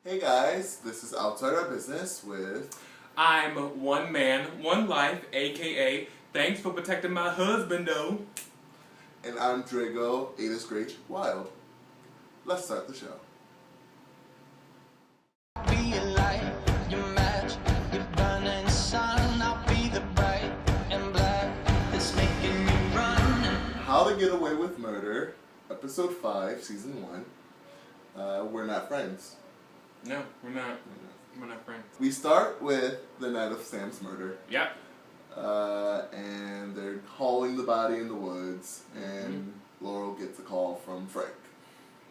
Hey guys, this is Outside Our Business with... I'm one man, one life, aka thanks for protecting my husband though. And I'm Drago, Ada Screech Wild. Let's start the show. Be a light, your match, your burning sun. I'll be the bright and black that's making me run. How to Get Away with Murder, Episode 5, Season 1. We're not friends. No, we're not. We're not friends. We start with the night of Sam's murder. Yep. And they're hauling the body in the woods, and Laurel gets a call from Frank.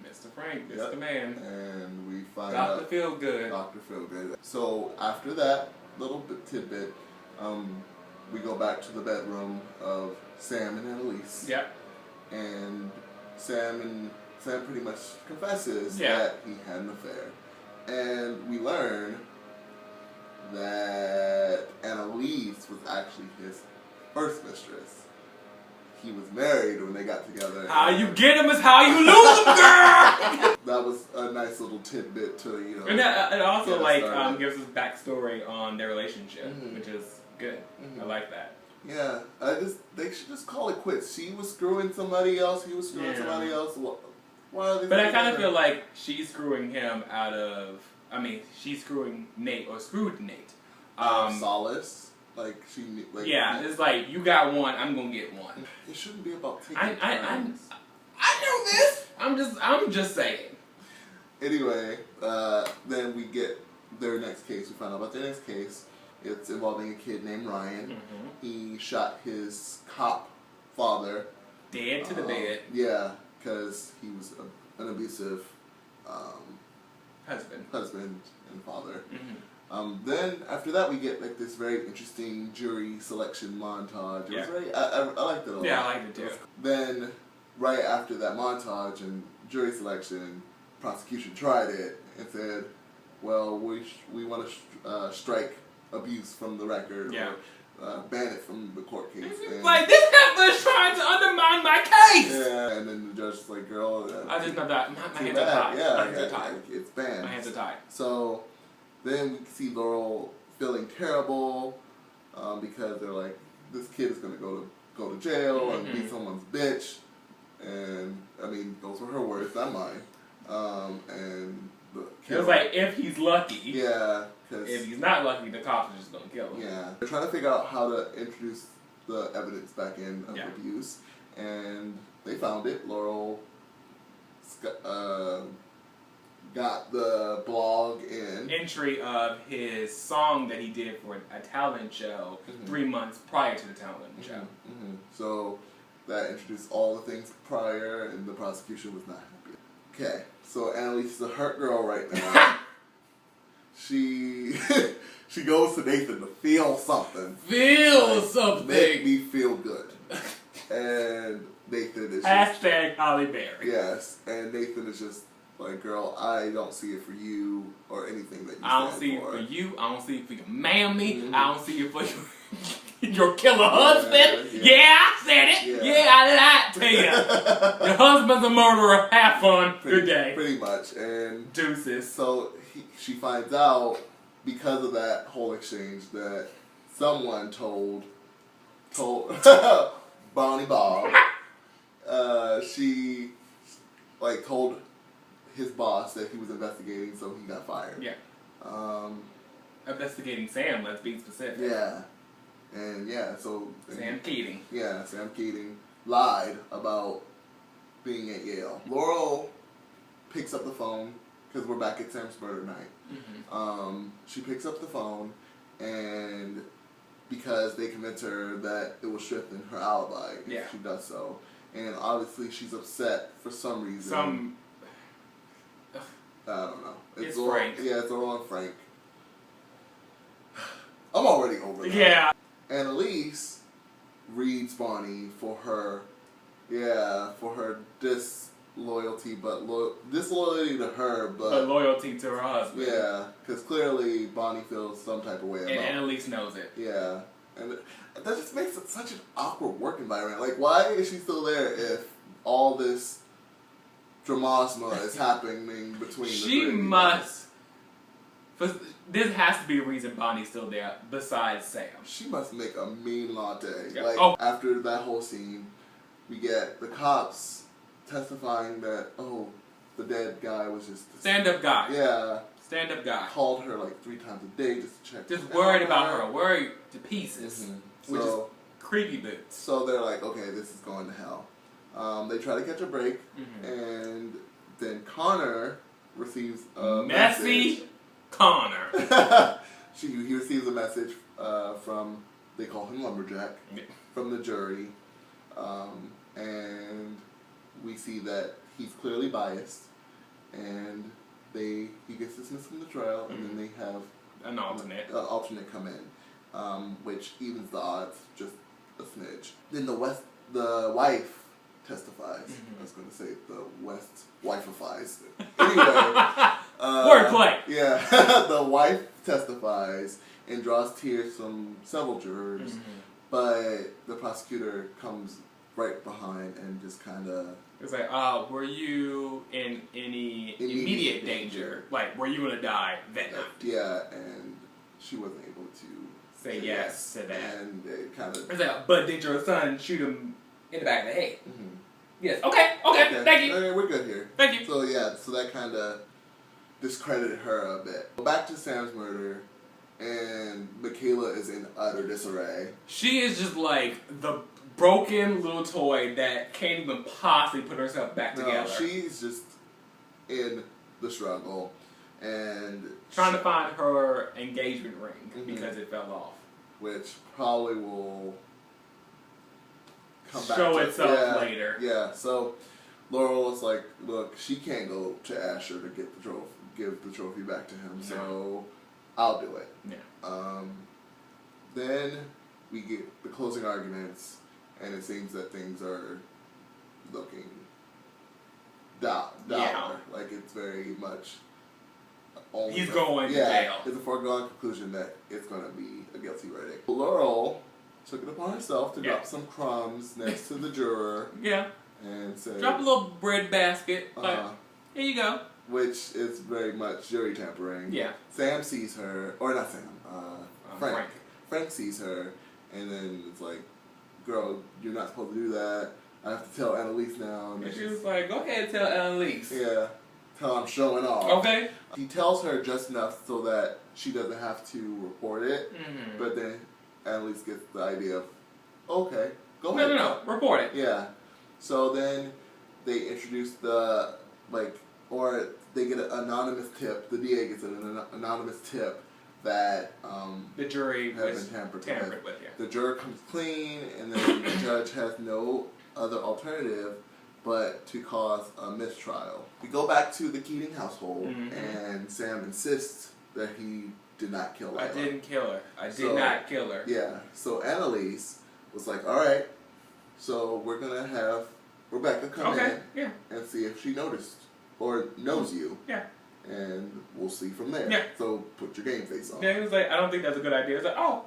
Mr. Frank, Yep. Mr. Man. And we find Dr. out... Feelgood. Dr. Feelgood. So after that little tidbit, we go back to the bedroom of Sam and Annalise. Yep. And Sam pretty much confesses Yeah. that he had an affair. And we learn that Annalise was actually his first mistress. He was married when they got together. How you get him is how you lose him, girl! That was a nice little tidbit to, you know. And it also get us started. gives us backstory on their relationship, which is good. I like that. Yeah, they should just call it quits. She was screwing somebody else, he was screwing somebody else. Why are they But I kind of feel like she's screwing him out of... I mean, she's screwing Nate, or screwed Nate. Solace. Like, yeah, it's like, you got one, I'm gonna get one. It shouldn't be about taking I know this! I'm just saying. Anyway, then we get their next case. We find out about their next case. It's involving a kid named Ryan. He shot his cop father. Dead to the bed. Yeah, because he was an abusive husband and father. Then after that, we get like this very interesting jury selection montage. It was very, I liked it a lot. Yeah, I liked it too. Then right after that montage and jury selection, prosecution tried it and said, well, we want to strike abuse from the record, or ban it from the court case. Like, this heifer is trying to undermine my case! Yeah, and then the judge is like, girl, I just know that. My hands are tied. Yeah, my hands are tied. It's banned. My hands are tied. So then we see Laurel feeling terrible because they're like, this kid is going to go to jail and be someone's bitch. And, I mean, those were her words, not mine. And the kid, it was like, if he's lucky. Yeah. If he's not lucky, the cops are just going to kill him. Yeah. They're trying to figure out how to introduce the evidence back in of abuse. And they found it. Laurel got the blog entry of his song that he did for a talent show 3 months prior to the talent show. So that introduced all the things prior, and the prosecution was not happy. Okay, so Annalise is a hurt girl right now. She goes to Nathan to feel something. Feel something. Make me feel good. And Nathan is Hashtag Holly Berry. Yes, and Nathan is just like, girl, I don't see it for you or anything that you I don't see it for you. I don't see it for your mammy. I don't see it for your killer husband. Yeah, I said it. Yeah, I lied to you. Your husband's a murderer. Have fun. Good day. Pretty much. And deuces. So she finds out because of that whole exchange that someone told Bonnie Bob. She told his boss that he was investigating, so he got fired. Yeah. Investigating Sam, let's be specific. Yeah. And so... Sam Keating. Yeah, Sam Keating lied about being at Yale. Laurel picks up the phone, because we're back at Sam's murder night. She picks up the phone, and because they convince her that it will strengthen her alibi if she does so. And obviously she's upset for some reason. I don't know. It's Frank. Yeah, it's Laurel and Frank. I'm already over that. Yeah. Annalise reads Bonnie for her disloyalty, disloyalty to her, but loyalty to her husband. Yeah, because clearly Bonnie feels some type of way about it. And Annalise knows it. Yeah. And that just makes it such an awkward work environment. Like, why is she still there if all this dramasma is happening between the three? She must This has to be a reason Bonnie's still there besides Sam. She must make a mean latte. Yeah. Like, Oh. after that whole scene, we get the cops testifying that, the dead guy was just... Stand-up guy. Yeah. Stand-up guy. Called her like 3 times a day just to check. Just worried about her. Worried to pieces. Mm-hmm. Which is creepy boots. So they're like, okay, this is going to hell. They try to catch a break, and then Connor receives a Messy message. Connor. He receives a message from, they call him Lumberjack, from the jury, and we see that he's clearly biased, and he gets dismissed from the trial, and then they have an alternate come in, which evens the odds just a smidge. Then the wife testifies. I was going to say the West wifeifies. Anyway. Wordplay. Yeah. The wife testifies and draws tears from several jurors, but the prosecutor comes right behind and just kind of... It's like, were you in any immediate danger? Like, were you going to die that night? Yeah, and she wasn't able to say yes to that. And it kind of... It's like, but did your son shoot him in the back of the head? Yes. Okay, thank you. Okay, we're good here. Thank you. So yeah, so that kind of discredited her a bit. Back to Sam's murder, and Michaela is in utter disarray. She is just like the broken little toy that can't even possibly put herself back together. She's just in the struggle, and trying to find her engagement ring because it fell off. Which probably will show itself later. Yeah, so Laurel is like, look, she can't go to Asher to get the trophy, give the trophy back to him, so I'll do it. Yeah. Then we get the closing arguments, and it seems that things are looking dour. Yeah. Like, it's very much... He's going to jail. It's a foregone conclusion that it's going to be a guilty verdict. Laurel took it upon herself to drop some crumbs next to the juror. Yeah. And said... Drop a little bread basket. Like, here you go. Which is very much jury tampering. Yeah. Sam sees her, or not Sam, Frank. Frank sees her, and then it's like, girl, you're not supposed to do that. I have to tell Annalise now. And she was like, go ahead and tell Annalise. Yeah. Tell I'm showing off. Okay. He tells her just enough so that she doesn't have to report it, but then Annalise gets the idea of, okay, go ahead. No, report it. Yeah. So then they introduce or they get an anonymous tip, the DA gets an anonymous tip that the jury has been tampered with. Yeah. The juror comes clean, and then the judge has no other alternative but to cause a mistrial. We go back to the Keating household, and Sam insists that he did not kill her. I didn't kill her. I did not kill her. Yeah. So Annalise was like, all right, so we're going to have Rebecca come in and see if she noticed or knows you. Yeah. And we'll see from there. Yeah. So put your game face on. Yeah, he was like, I don't think that's a good idea. It's like, oh,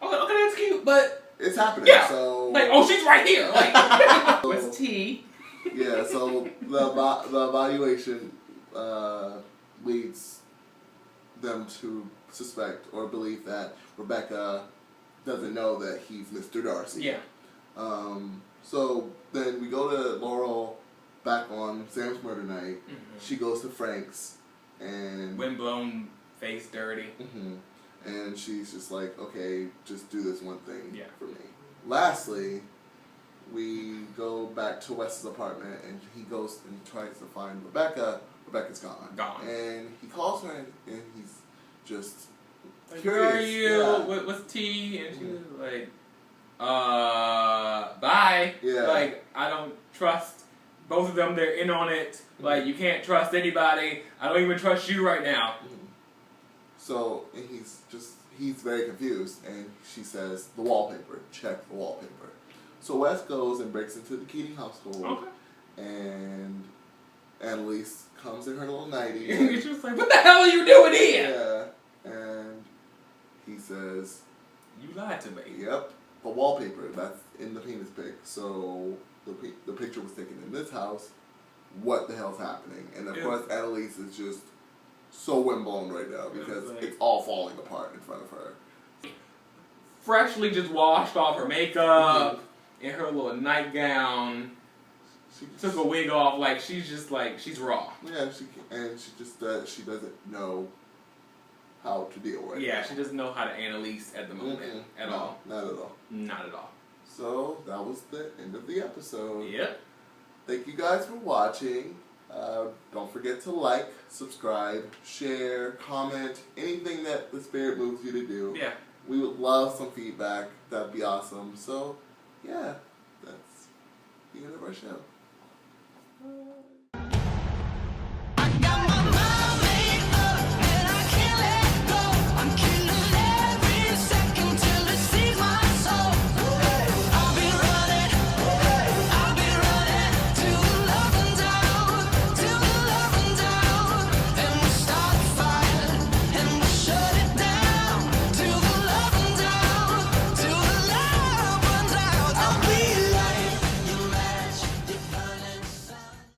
okay, that's cute, but... It's happening, so... Like, oh, she's right here. Like, what's T? Yeah, so the evaluation leads them to suspect or believe that Rebecca doesn't know that he's Mr. Darcy. Yeah. So then we go to Laurel back on Sam's murder night. She goes to Frank's and... Windblown, face dirty. And she's just like, okay, just do this one thing for me. Lastly, we go back to Wes's apartment, and he goes and tries to find Rebecca. Rebecca's gone. And he calls her, and he's just like, curious. Where are you? What's T? And she was like, bye. Yeah. Like, I don't trust both of them. They're in on it. Like, you can't trust anybody. I don't even trust you right now. So, and he's very confused, and she says, the wallpaper, check the wallpaper. So Wes goes and breaks into the Keating household, and Annalise comes in her little nightie. And she's like, what the hell are you doing here? Yeah, and he says, you lied to me. Yep, the wallpaper, that's in the penis pic. So the picture was taken in this house. What the hell's happening? And of course, Annalise is just so windblown right now because it's all falling apart in front of her. Freshly just washed off her makeup in her little nightgown. She took a wig off, like she's raw. Yeah, she doesn't know how to deal with it. Yeah, she doesn't know how to Annalise at the moment at all. Not at all. Not at all. So that was the end of the episode. Yep. Thank you guys for watching. Don't forget to like, subscribe, share, comment, anything that the spirit moves you to do. Yeah. We would love some feedback. That'd be awesome. So, yeah, that's the end of our show.